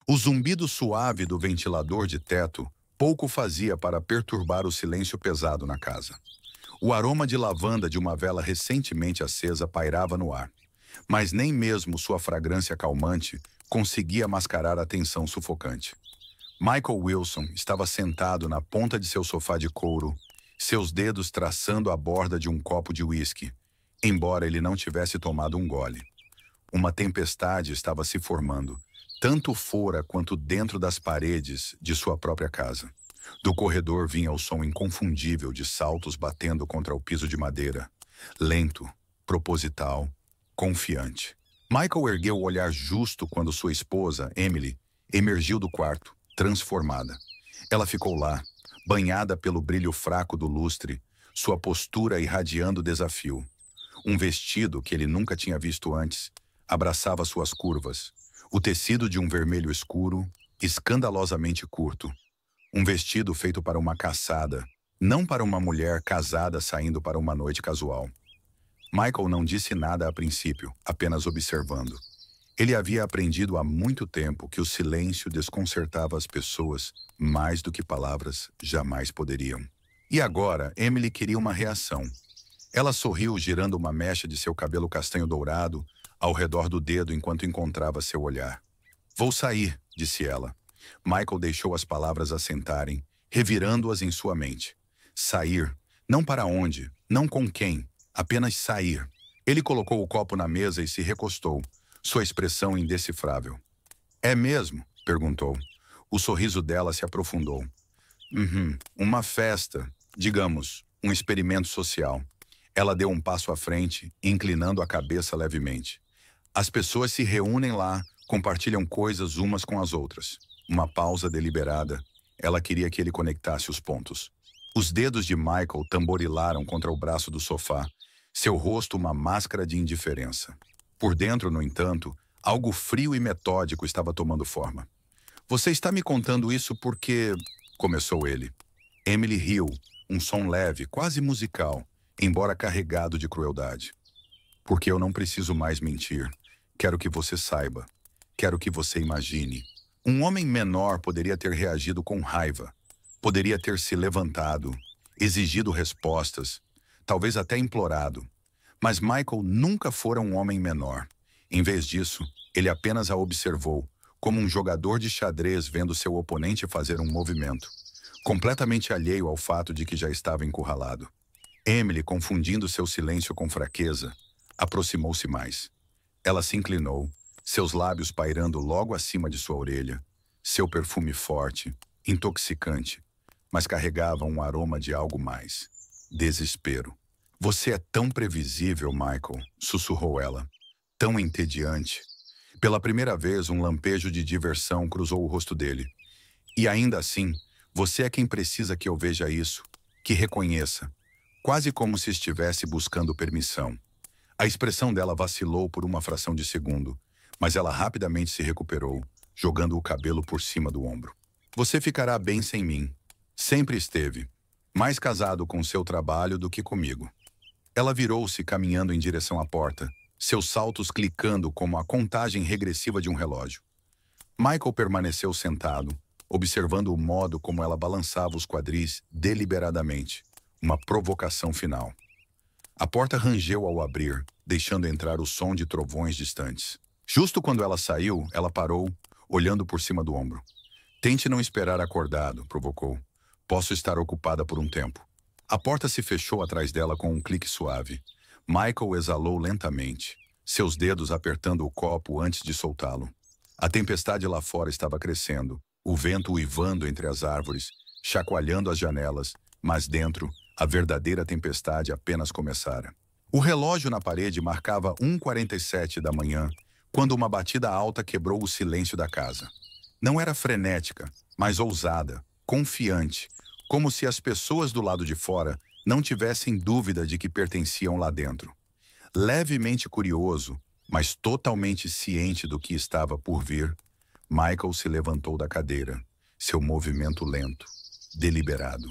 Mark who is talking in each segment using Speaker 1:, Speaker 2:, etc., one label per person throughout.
Speaker 1: O zumbido suave do ventilador de teto pouco fazia para perturbar o silêncio pesado na casa. O aroma de lavanda de uma vela recentemente acesa pairava no ar, mas nem mesmo sua fragrância calmante conseguia mascarar a tensão sufocante. Michael Wilson estava sentado na ponta de seu sofá de couro, seus dedos traçando a borda de um copo de uísque, embora ele não tivesse tomado um gole. Uma tempestade estava se formando, tanto fora quanto dentro das paredes de sua própria casa. Do corredor vinha o som inconfundível de saltos batendo contra o piso de madeira, lento, proposital, confiante. Michael ergueu o olhar justo quando sua esposa, Emily, emergiu do quarto, transformada. Ela ficou lá, banhada pelo brilho fraco do lustre, sua postura irradiando desafio. Um vestido que ele nunca tinha visto antes abraçava suas curvas, o tecido de um vermelho escuro, escandalosamente curto. Um vestido feito para uma caçada, não para uma mulher casada saindo para uma noite casual. Michael não disse nada a princípio, apenas observando. Ele havia aprendido há muito tempo que o silêncio desconcertava as pessoas mais do que palavras jamais poderiam. E agora, Emily queria uma reação. Ela sorriu girando uma mecha de seu cabelo castanho dourado ao redor do dedo enquanto encontrava seu olhar. "Vou sair", disse ela. Michael deixou as palavras assentarem, revirando-as em sua mente. Sair. Não para onde, não com quem, apenas sair. Ele colocou o copo na mesa e se recostou, sua expressão indecifrável. "É mesmo?", perguntou. O sorriso dela se aprofundou. Uma festa, digamos, um experimento social." Ela deu um passo à frente, inclinando a cabeça levemente. "As pessoas se reúnem lá, compartilham coisas umas com as outras." Uma pausa deliberada. Ela queria que ele conectasse os pontos. Os dedos de Michael tamborilaram contra o braço do sofá, seu rosto uma máscara de indiferença. Por dentro, no entanto, algo frio e metódico estava tomando forma. "Você está me contando isso porque..." começou ele. Emily riu, um som leve, quase musical, embora carregado de crueldade. "Porque eu não preciso mais mentir. Quero que você saiba. Quero que você imagine." Um homem menor poderia ter reagido com raiva. Poderia ter se levantado, exigido respostas, talvez até implorado. Mas Michael nunca fora um homem menor. Em vez disso, ele apenas a observou, como um jogador de xadrez vendo seu oponente fazer um movimento, completamente alheio ao fato de que já estava encurralado. Emily, confundindo seu silêncio com fraqueza, aproximou-se mais. Ela se inclinou, seus lábios pairando logo acima de sua orelha, seu perfume forte, intoxicante, mas carregava um aroma de algo mais. Desespero. "Você é tão previsível, Michael", sussurrou ela. "Tão entediante." Pela primeira vez, um lampejo de diversão cruzou o rosto dele. "E ainda assim, você é quem precisa que eu veja isso, que reconheça." Quase como se estivesse buscando permissão. A expressão dela vacilou por uma fração de segundo, mas ela rapidamente se recuperou, jogando o cabelo por cima do ombro. "Você ficará bem sem mim. Sempre esteve. Mais casado com seu trabalho do que comigo." Ela virou-se caminhando em direção à porta, seus saltos clicando como a contagem regressiva de um relógio. Michael permaneceu sentado, observando o modo como ela balançava os quadris deliberadamente, uma provocação final. A porta rangeu ao abrir, deixando entrar o som de trovões distantes. Justo quando ela saiu, ela parou, olhando por cima do ombro. "Tente não esperar acordado", provocou. "Posso estar ocupada por um tempo." A porta se fechou atrás dela com um clique suave. Michael exalou lentamente, seus dedos apertando o copo antes de soltá-lo. A tempestade lá fora estava crescendo, o vento uivando entre as árvores, chacoalhando as janelas, mas dentro, a verdadeira tempestade apenas começara. O relógio na parede marcava 1h47 da manhã, quando uma batida alta quebrou o silêncio da casa. Não era frenética, mas ousada, confiante, como se as pessoas do lado de fora não tivessem dúvida de que pertenciam lá dentro. Levemente curioso, mas totalmente ciente do que estava por vir, Michael se levantou da cadeira, seu movimento lento, deliberado.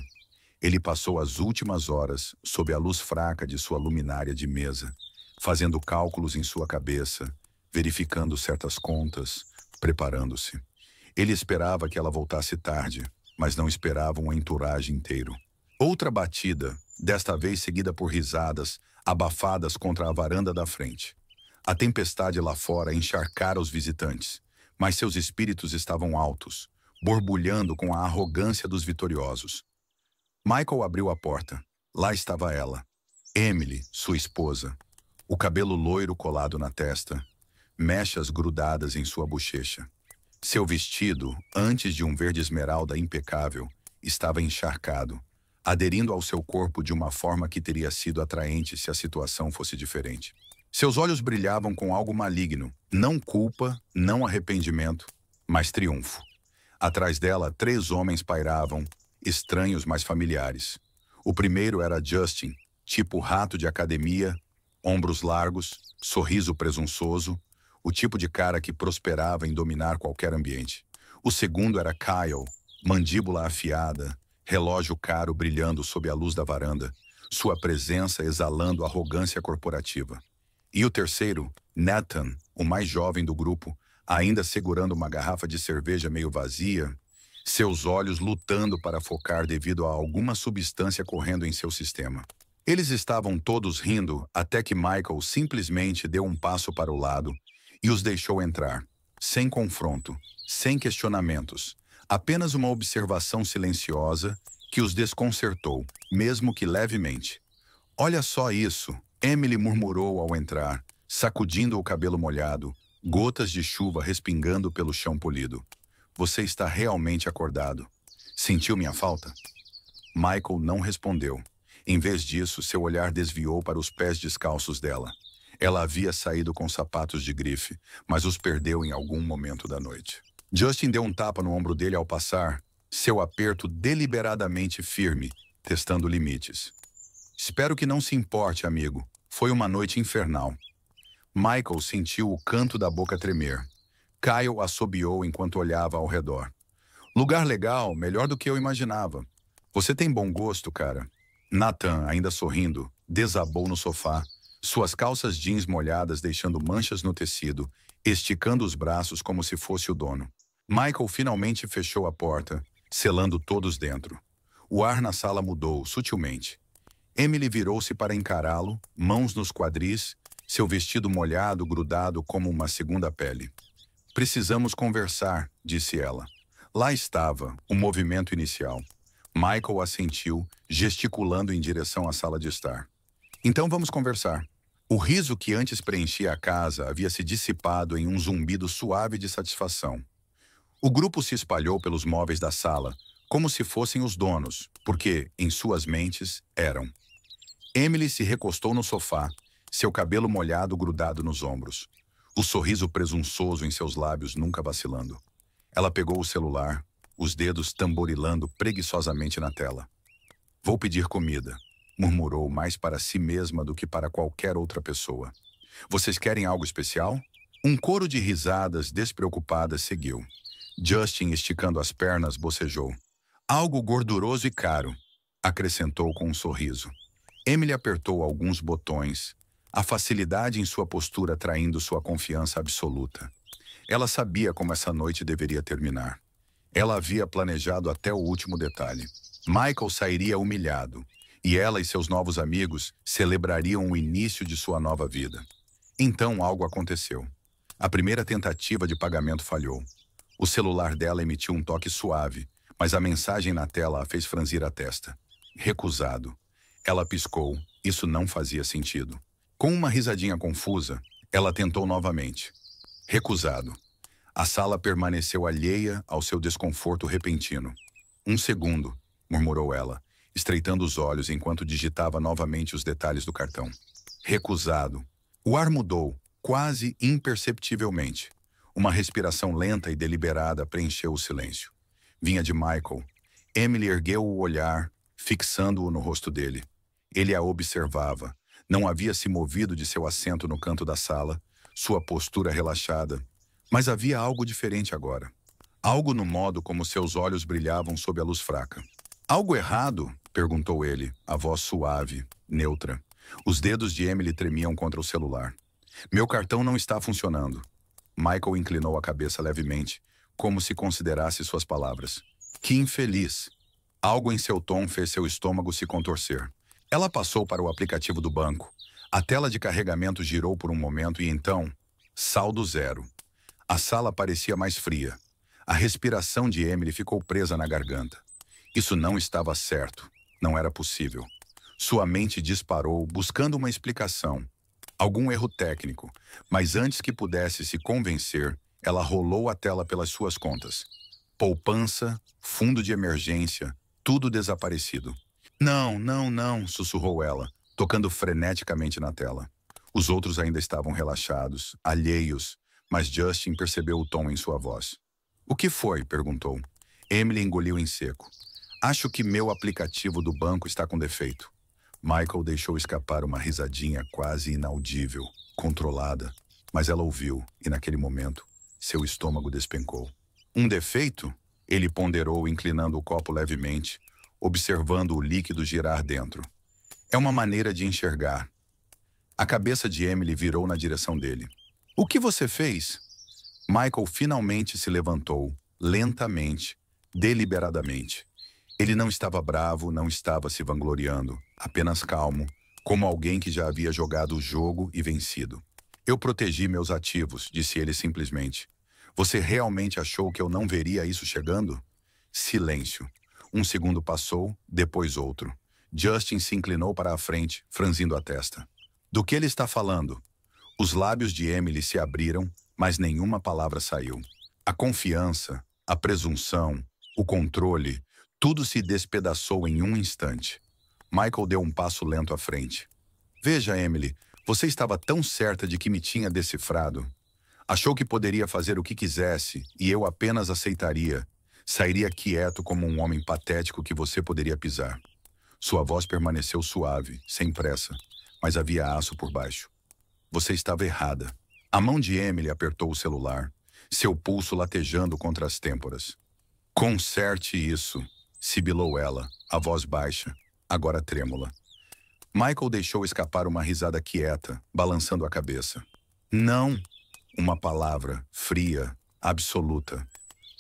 Speaker 1: Ele passou as últimas horas sob a luz fraca de sua luminária de mesa, fazendo cálculos em sua cabeça, verificando certas contas, preparando-se. Ele esperava que ela voltasse tarde, mas não esperava um entourage inteiro. Outra batida, desta vez seguida por risadas, abafadas contra a varanda da frente. A tempestade lá fora encharcara os visitantes, mas seus espíritos estavam altos, borbulhando com a arrogância dos vitoriosos. Michael abriu a porta. Lá estava ela, Emily, sua esposa, o cabelo loiro colado na testa, mechas grudadas em sua bochecha. Seu vestido, antes de um verde esmeralda impecável, estava encharcado, aderindo ao seu corpo de uma forma que teria sido atraente se a situação fosse diferente. Seus olhos brilhavam com algo maligno, não culpa, não arrependimento, mas triunfo. Atrás dela, 3 homens pairavam, estranhos mas familiares. O primeiro era Justin, tipo rato de academia, ombros largos, sorriso presunçoso, o tipo de cara que prosperava em dominar qualquer ambiente. O segundo era Kyle, mandíbula afiada, relógio caro brilhando sob a luz da varanda, sua presença exalando arrogância corporativa. E o terceiro, Nathan, o mais jovem do grupo, ainda segurando uma garrafa de cerveja meio vazia, seus olhos lutando para focar devido a alguma substância correndo em seu sistema. Eles estavam todos rindo até que Michael simplesmente deu um passo para o lado e os deixou entrar, sem confronto, sem questionamentos, apenas uma observação silenciosa que os desconcertou, mesmo que levemente. "Olha só isso", Emily murmurou ao entrar, sacudindo o cabelo molhado, gotas de chuva respingando pelo chão polido. "Você está realmente acordado. Sentiu minha falta?" Michael não respondeu. Em vez disso, seu olhar desviou para os pés descalços dela. Ela havia saído com sapatos de grife, mas os perdeu em algum momento da noite. Justin deu um tapa no ombro dele ao passar, seu aperto deliberadamente firme, testando limites. "Espero que não se importe, amigo. Foi uma noite infernal." Michael sentiu o canto da boca tremer. Kyle assobiou enquanto olhava ao redor. "Lugar legal, melhor do que eu imaginava. Você tem bom gosto, cara." Nathan, ainda sorrindo, desabou no sofá, suas calças jeans molhadas deixando manchas no tecido, esticando os braços como se fosse o dono. Michael finalmente fechou a porta, selando todos dentro. O ar na sala mudou, sutilmente. Emily virou-se para encará-lo, mãos nos quadris, seu vestido molhado grudado como uma segunda pele. "Precisamos conversar", disse ela. Lá estava, o movimento inicial. Michael assentiu, gesticulando em direção à sala de estar. "Então vamos conversar." O riso que antes preenchia a casa havia se dissipado em um zumbido suave de satisfação. O grupo se espalhou pelos móveis da sala, como se fossem os donos, porque, em suas mentes, eram. Emily se recostou no sofá, seu cabelo molhado grudado nos ombros, o sorriso presunçoso em seus lábios nunca vacilando. Ela pegou o celular, os dedos tamborilando preguiçosamente na tela. "Vou pedir comida", murmurou mais para si mesma do que para qualquer outra pessoa. "Vocês querem algo especial?" Um coro de risadas despreocupadas seguiu. Justin, esticando as pernas, bocejou. "Algo gorduroso e caro", acrescentou com um sorriso. Emily apertou alguns botões, a facilidade em sua postura traindo sua confiança absoluta. Ela sabia como essa noite deveria terminar. Ela havia planejado até o último detalhe. Michael sairia humilhado, e ela e seus novos amigos celebrariam o início de sua nova vida. Então algo aconteceu. A primeira tentativa de pagamento falhou. O celular dela emitiu um toque suave, mas a mensagem na tela a fez franzir a testa. "Recusado." Ela piscou. Isso não fazia sentido. Com uma risadinha confusa, ela tentou novamente. "Recusado." A sala permaneceu alheia ao seu desconforto repentino. "Um segundo", murmurou ela, estreitando os olhos enquanto digitava novamente os detalhes do cartão. "Recusado." O ar mudou, quase imperceptivelmente. Uma respiração lenta e deliberada preencheu o silêncio. Vinha de Michael. Emily ergueu o olhar, fixando-o no rosto dele. Ele a observava. Não havia se movido de seu assento no canto da sala, sua postura relaxada. Mas havia algo diferente agora. Algo no modo como seus olhos brilhavam sob a luz fraca. "Algo errado?" perguntou ele, a voz suave, neutra. Os dedos de Emily tremiam contra o celular. "Meu cartão não está funcionando." Michael inclinou a cabeça levemente, como se considerasse suas palavras. Que infeliz! Algo em seu tom fez seu estômago se contorcer. Ela passou para o aplicativo do banco. A tela de carregamento girou por um momento e então, saldo zero. A sala parecia mais fria. A respiração de Emily ficou presa na garganta. Isso não estava certo. Não era possível. Sua mente disparou, buscando uma explicação. Algum erro técnico. Mas antes que pudesse se convencer, ela rolou a tela pelas suas contas. Poupança, fundo de emergência, tudo desaparecido. Não, não, não, sussurrou ela, tocando freneticamente na tela. Os outros ainda estavam relaxados, alheios, mas Justin percebeu o tom em sua voz. O que foi? Perguntou. Emily engoliu em seco. Acho que meu aplicativo do banco está com defeito. Michael deixou escapar uma risadinha quase inaudível, controlada, mas ela ouviu e naquele momento, seu estômago despencou. Um defeito? Ele ponderou, inclinando o copo levemente, observando o líquido girar dentro. É uma maneira de enxergar. A cabeça de Emily virou na direção dele. O que você fez? Michael finalmente se levantou, lentamente, deliberadamente. Ele não estava bravo, não estava se vangloriando, apenas calmo, como alguém que já havia jogado o jogo e vencido. Eu protegi meus ativos, disse ele simplesmente. Você realmente achou que eu não veria isso chegando? Silêncio. Um segundo passou, depois outro. Justin se inclinou para a frente, franzindo a testa. Do que ele está falando? Os lábios de Emily se abriram, mas nenhuma palavra saiu. A confiança, a presunção, o controle, tudo se despedaçou em um instante. Michael deu um passo lento à frente. Veja, Emily, você estava tão certa de que me tinha decifrado. Achou que poderia fazer o que quisesse e eu apenas aceitaria. Sairia quieto como um homem patético que você poderia pisar. Sua voz permaneceu suave, sem pressa, mas havia aço por baixo. Você estava errada. A mão de Emily apertou o celular, seu pulso latejando contra as têmporas. Conserte isso, sibilou ela, a voz baixa, agora trêmula. Michael deixou escapar uma risada quieta, balançando a cabeça. Não! Uma palavra, fria, absoluta.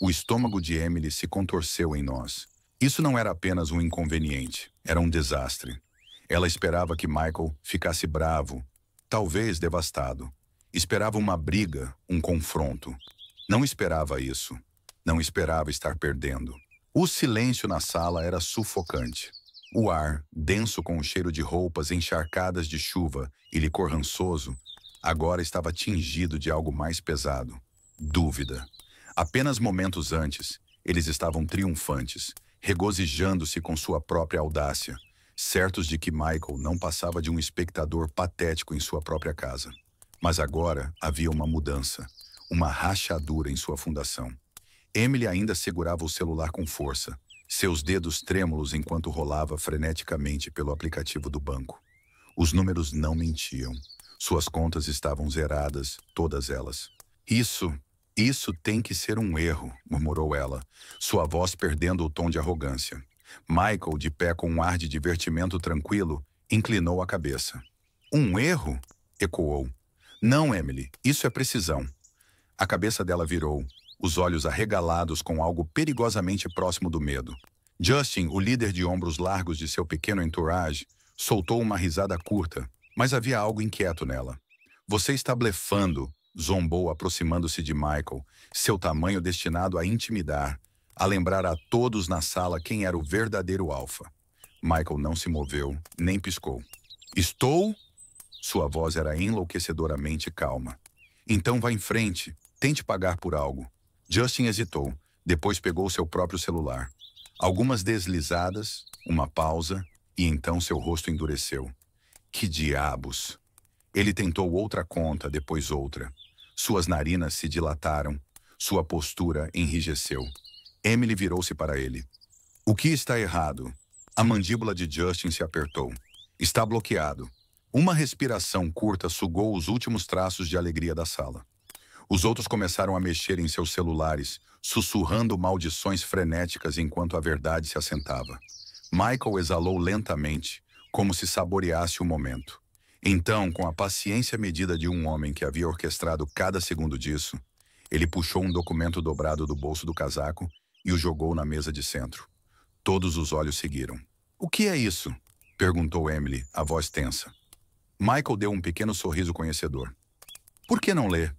Speaker 1: O estômago de Emily se contorceu em nós. Isso não era apenas um inconveniente, era um desastre. Ela esperava que Michael ficasse bravo, talvez devastado. Esperava uma briga, um confronto. Não esperava isso. Não esperava estar perdendo. O silêncio na sala era sufocante. O ar, denso com o cheiro de roupas encharcadas de chuva e licor rançoso, agora estava tingido de algo mais pesado. Dúvida. Apenas momentos antes, eles estavam triunfantes, regozijando-se com sua própria audácia, certos de que Michael não passava de um espectador patético em sua própria casa. Mas agora havia uma mudança, uma rachadura em sua fundação. Emily ainda segurava o celular com força, seus dedos trêmulos enquanto rolava freneticamente pelo aplicativo do banco. Os números não mentiam. Suas contas estavam zeradas, todas elas. Isso tem que ser um erro, murmurou ela, sua voz perdendo o tom de arrogância. Michael, de pé com um ar de divertimento tranquilo, inclinou a cabeça. Um erro? Ecoou. Não, Emily, isso é precisão. A cabeça dela virou, os olhos arregalados com algo perigosamente próximo do medo. Justin, o líder de ombros largos de seu pequeno entourage, soltou uma risada curta, mas havia algo inquieto nela. Você está blefando, zombou aproximando-se de Michael, seu tamanho destinado a intimidar, a lembrar a todos na sala quem era o verdadeiro alfa. Michael não se moveu, nem piscou. Estou? Sua voz era enlouquecedoramente calma. Então vá em frente, tente pagar por algo. Justin hesitou, depois pegou seu próprio celular. Algumas deslizadas, uma pausa, e então seu rosto endureceu. Que diabos! Ele tentou outra conta, depois outra. Suas narinas se dilataram, sua postura enrijeceu. Emily virou-se para ele. O que está errado? A mandíbula de Justin se apertou. Está bloqueado. Uma respiração curta sugou os últimos traços de alegria da sala. Os outros começaram a mexer em seus celulares, sussurrando maldições frenéticas enquanto a verdade se assentava. Michael exalou lentamente, como se saboreasse o momento. Então, com a paciência medida de um homem que havia orquestrado cada segundo disso, Ele puxou um documento dobrado do bolso do casaco e o jogou na mesa de centro. Todos os olhos seguiram. "O que é isso?" perguntou Emily, a voz tensa. Michael deu um pequeno sorriso conhecedor. "Por que não lê?"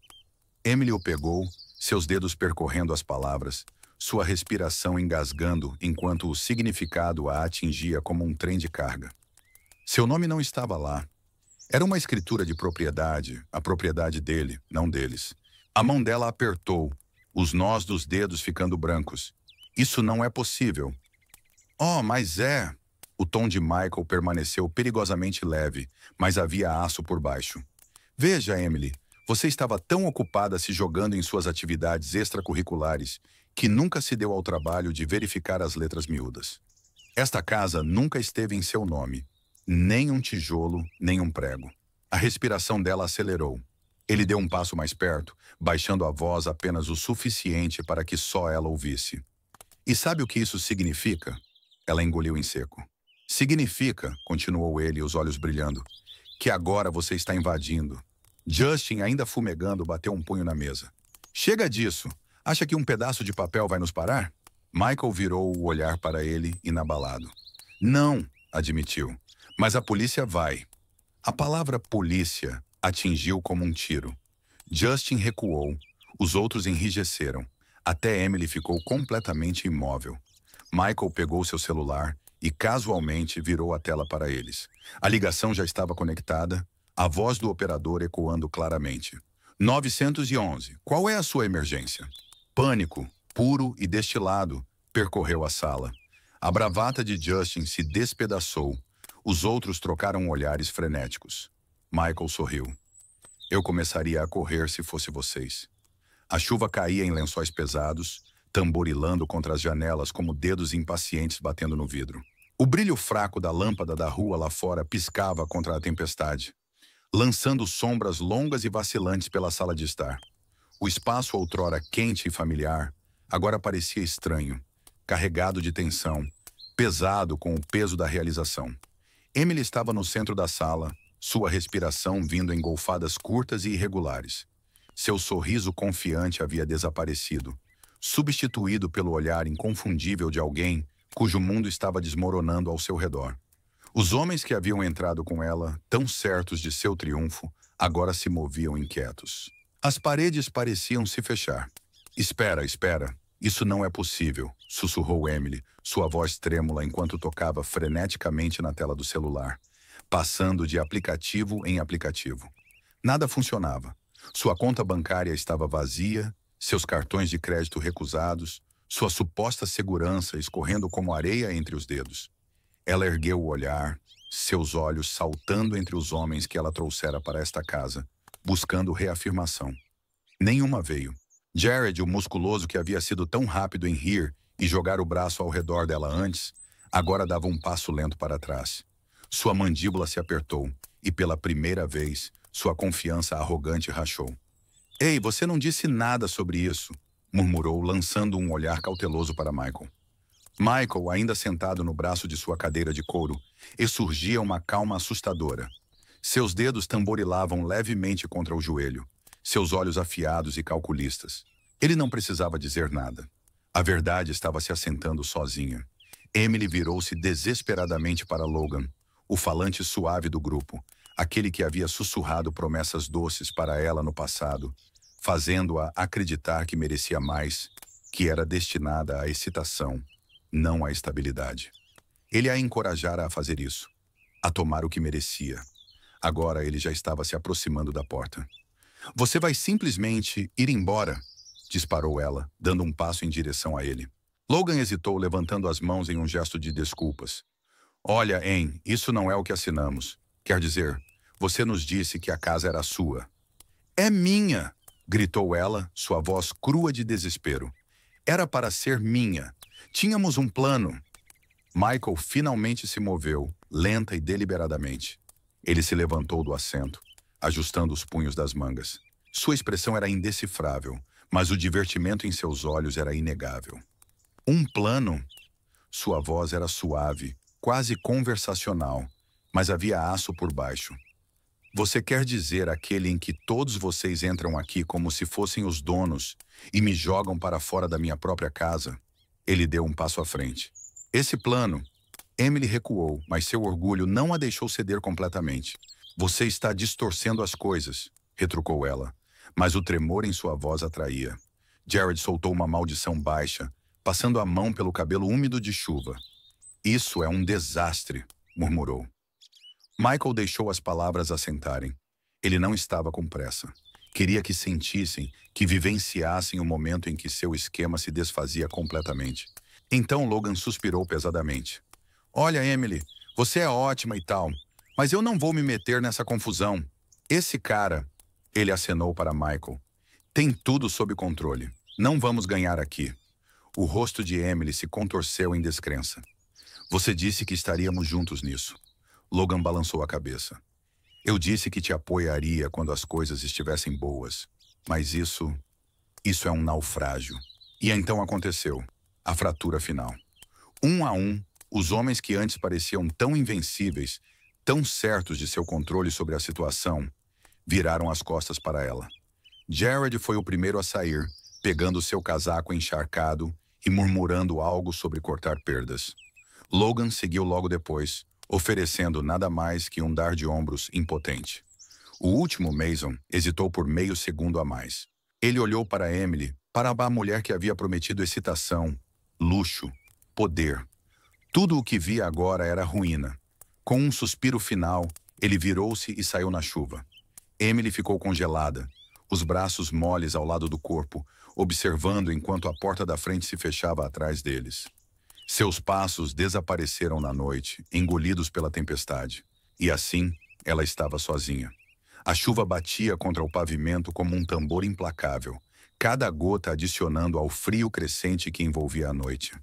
Speaker 1: Emily o pegou, seus dedos percorrendo as palavras, sua respiração engasgando enquanto o significado a atingia como um trem de carga. Seu nome não estava lá. Era uma escritura de propriedade, a propriedade dele, não deles. A mão dela apertou, os nós dos dedos ficando brancos. "Isso não é possível." "Oh, mas é." O tom de Michael permaneceu perigosamente leve, mas havia aço por baixo. "Veja, Emily, você estava tão ocupada se jogando em suas atividades extracurriculares que nunca se deu ao trabalho de verificar as letras miúdas. Esta casa nunca esteve em seu nome, nem um tijolo, nem um prego." A respiração dela acelerou. Ele deu um passo mais perto, baixando a voz apenas o suficiente para que só ela ouvisse. "E sabe o que isso significa?" Ela engoliu em seco. "Significa," continuou ele, os olhos brilhando, "que agora você está invadindo." Justin, ainda fumegando, bateu um punho na mesa. "Chega disso! Acha que um pedaço de papel vai nos parar?" Michael virou o olhar para ele, inabalado. "Não," admitiu, "mas a polícia vai." A palavra polícia atingiu como um tiro. Justin recuou, os outros enrijeceram. Até Emily ficou completamente imóvel. Michael pegou seu celular e casualmente virou a tela para eles. A ligação já estava conectada, a voz do operador ecoando claramente. 911, qual é a sua emergência? Pânico, puro e destilado, percorreu a sala. A bravata de Justin se despedaçou. Os outros trocaram olhares frenéticos. Michael sorriu. "Eu começaria a correr se fosse vocês." A chuva caía em lençóis pesados, tamborilando contra as janelas como dedos impacientes batendo no vidro. O brilho fraco da lâmpada da rua lá fora piscava contra a tempestade, lançando sombras longas e vacilantes pela sala de estar. O espaço outrora quente e familiar, agora parecia estranho, carregado de tensão, pesado com o peso da realização. Emily estava no centro da sala, sua respiração vindo em golfadas curtas e irregulares. Seu sorriso confiante havia desaparecido, substituído pelo olhar inconfundível de alguém cujo mundo estava desmoronando ao seu redor. Os homens que haviam entrado com ela, tão certos de seu triunfo, agora se moviam inquietos. As paredes pareciam se fechar. Espera, isso não é possível, sussurrou Emily, sua voz trêmula enquanto tocava freneticamente na tela do celular, passando de aplicativo em aplicativo. Nada funcionava. Sua conta bancária estava vazia, seus cartões de crédito recusados, sua suposta segurança escorrendo como areia entre os dedos. Ela ergueu o olhar, seus olhos saltando entre os homens que ela trouxera para esta casa, buscando reafirmação. Nenhuma veio. Jared, o musculoso que havia sido tão rápido em rir e jogar o braço ao redor dela antes, agora dava um passo lento para trás. Sua mandíbula se apertou e, pela primeira vez, sua confiança arrogante rachou. "Ei, você não disse nada sobre isso", murmurou, lançando um olhar cauteloso para Michael. Michael, ainda sentado no braço de sua cadeira de couro, exurgia uma calma assustadora. Seus dedos tamborilavam levemente contra o joelho, seus olhos afiados e calculistas. Ele não precisava dizer nada. A verdade estava se assentando sozinha. Emily virou-se desesperadamente para Logan, o falante suave do grupo, aquele que havia sussurrado promessas doces para ela no passado, fazendo-a acreditar que merecia mais, que era destinada à excitação, não à estabilidade. Ele a encorajara a fazer isso, a tomar o que merecia. Agora ele já estava se aproximando da porta. "Você vai simplesmente ir embora", disparou ela, dando um passo em direção a ele. Logan hesitou, levantando as mãos em um gesto de desculpas. "Olha, Anne, isso não é o que assinamos. Quer dizer, você nos disse que a casa era sua." "É minha!" gritou ela, sua voz crua de desespero. "Era para ser minha. Tínhamos um plano." Michael finalmente se moveu, lenta e deliberadamente. Ele se levantou do assento, ajustando os punhos das mangas. Sua expressão era indecifrável, mas o divertimento em seus olhos era inegável. "Um plano?" Sua voz era suave, quase conversacional, mas havia aço por baixo. Você quer dizer aquele em que todos vocês entram aqui como se fossem os donos e me jogam para fora da minha própria casa? Ele deu um passo à frente. Esse plano... Emily recuou, mas seu orgulho não a deixou ceder completamente. Você está distorcendo as coisas, retrucou ela, mas o tremor em sua voz atraía. Jared soltou uma maldição baixa, passando a mão pelo cabelo úmido de chuva. Isso é um desastre, murmurou. Michael deixou as palavras assentarem. Ele não estava com pressa. Queria que sentissem, que vivenciassem o momento em que seu esquema se desfazia completamente. Então Logan suspirou pesadamente. Olha, Emily, você é ótima e tal, mas eu não vou me meter nessa confusão. Esse cara, ele acenou para Michael, tem tudo sob controle. Não vamos ganhar aqui. O rosto de Emily se contorceu em descrença. Você disse que estaríamos juntos nisso. Logan balançou a cabeça. Eu disse que te apoiaria quando as coisas estivessem boas, mas isso é um naufrágio. E então aconteceu, a fratura final. Um a um, os homens que antes pareciam tão invencíveis, tão certos de seu controle sobre a situação, viraram as costas para ela. Jared foi o primeiro a sair, pegando seu casaco encharcado e murmurando algo sobre cortar perdas. Logan seguiu logo depois, oferecendo nada mais que um dar de ombros impotente. O último Mason hesitou por meio segundo a mais. Ele olhou para Emily, para a mulher que havia prometido excitação, luxo, poder. Tudo o que via agora era ruína. Com um suspiro final, ele virou-se e saiu na chuva. Emily ficou congelada, os braços moles ao lado do corpo, observando enquanto a porta da frente se fechava atrás deles. Seus passos desapareceram na noite, engolidos pela tempestade. E assim, ela estava sozinha. A chuva batia contra o pavimento como um tambor implacável, cada gota adicionando ao frio crescente que envolvia a noite.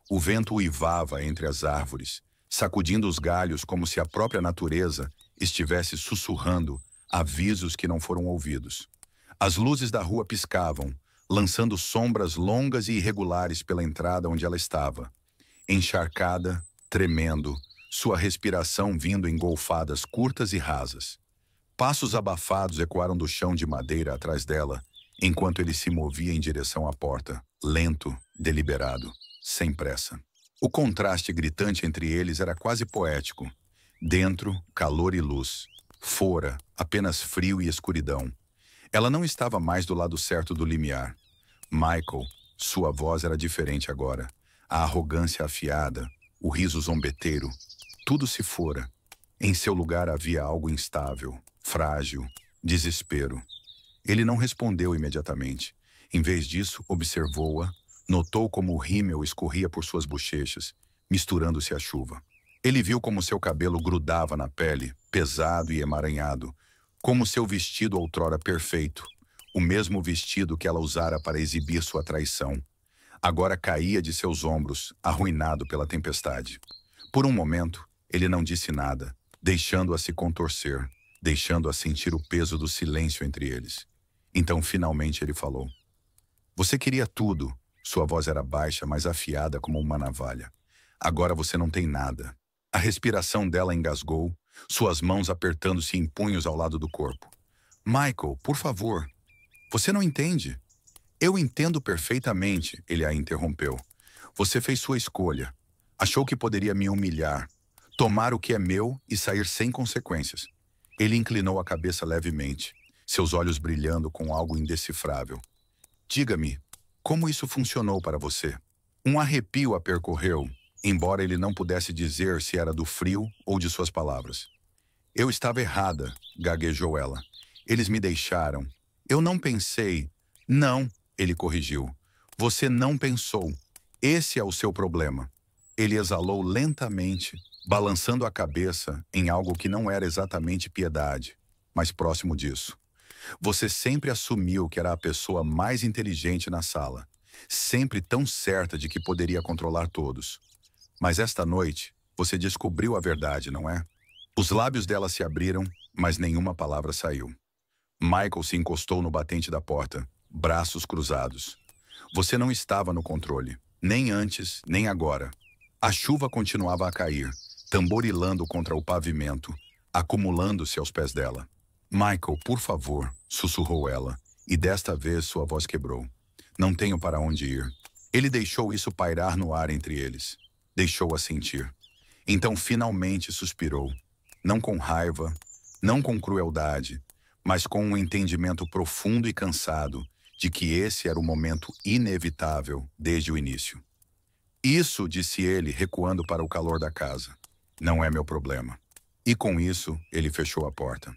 Speaker 1: O vento uivava entre as árvores, sacudindo os galhos como se a própria natureza estivesse sussurrando avisos que não foram ouvidos. As luzes da rua piscavam, lançando sombras longas e irregulares pela entrada onde ela estava. Encharcada, tremendo, sua respiração vindo em golfadas curtas e rasas. Passos abafados ecoaram do chão de madeira atrás dela, enquanto ele se movia em direção à porta, lento, deliberado, sem pressa. O contraste gritante entre eles era quase poético. Dentro, calor e luz. Fora, apenas frio e escuridão. Ela não estava mais do lado certo do limiar. Michael, sua voz era diferente agora. A arrogância afiada, o riso zombeteiro, tudo se fora. Em seu lugar havia algo instável, frágil, desespero. Ele não respondeu imediatamente. Em vez disso, observou-a, notou como o rímel escorria por suas bochechas, misturando-se à chuva. Ele viu como seu cabelo grudava na pele, pesado e emaranhado, como seu vestido outrora perfeito, o mesmo vestido que ela usara para exibir sua traição. Agora caía de seus ombros, arruinado pela tempestade. Por um momento, ele não disse nada, deixando-a se contorcer, deixando-a sentir o peso do silêncio entre eles. Então, finalmente, ele falou. Você queria tudo. Sua voz era baixa, mas afiada como uma navalha. Agora você não tem nada. A respiração dela engasgou, suas mãos apertando-se em punhos ao lado do corpo. Michael, por favor. Você não entende. Eu entendo perfeitamente, ele a interrompeu. Você fez sua escolha. Achou que poderia me humilhar, tomar o que é meu e sair sem consequências. Ele inclinou a cabeça levemente, seus olhos brilhando com algo indecifrável. Diga-me, como isso funcionou para você? Um arrepio a percorreu, embora ele não pudesse dizer se era do frio ou de suas palavras. Eu estava errada, gaguejou ela. Eles me deixaram. Eu não pensei. Não, ele corrigiu. Você não pensou. Esse é o seu problema. Ele exalou lentamente, balançando a cabeça em algo que não era exatamente piedade, mas próximo disso. Você sempre assumiu que era a pessoa mais inteligente na sala, sempre tão certa de que poderia controlar todos. Mas esta noite, você descobriu a verdade, não é? Os lábios dela se abriram, mas nenhuma palavra saiu. Michael se encostou no batente da porta, braços cruzados. Você não estava no controle, nem antes, nem agora. A chuva continuava a cair, tamborilando contra o pavimento, acumulando-se aos pés dela. Michael, por favor, sussurrou ela, e desta vez sua voz quebrou. Não tenho para onde ir. Ele deixou isso pairar no ar entre eles. Deixou-a sentir. Então finalmente suspirou. Não com raiva, não com crueldade, mas com um entendimento profundo e cansado de que esse era o momento inevitável desde o início. Isso, disse ele, recuando para o calor da casa. Não é meu problema. E com isso, ele fechou a porta.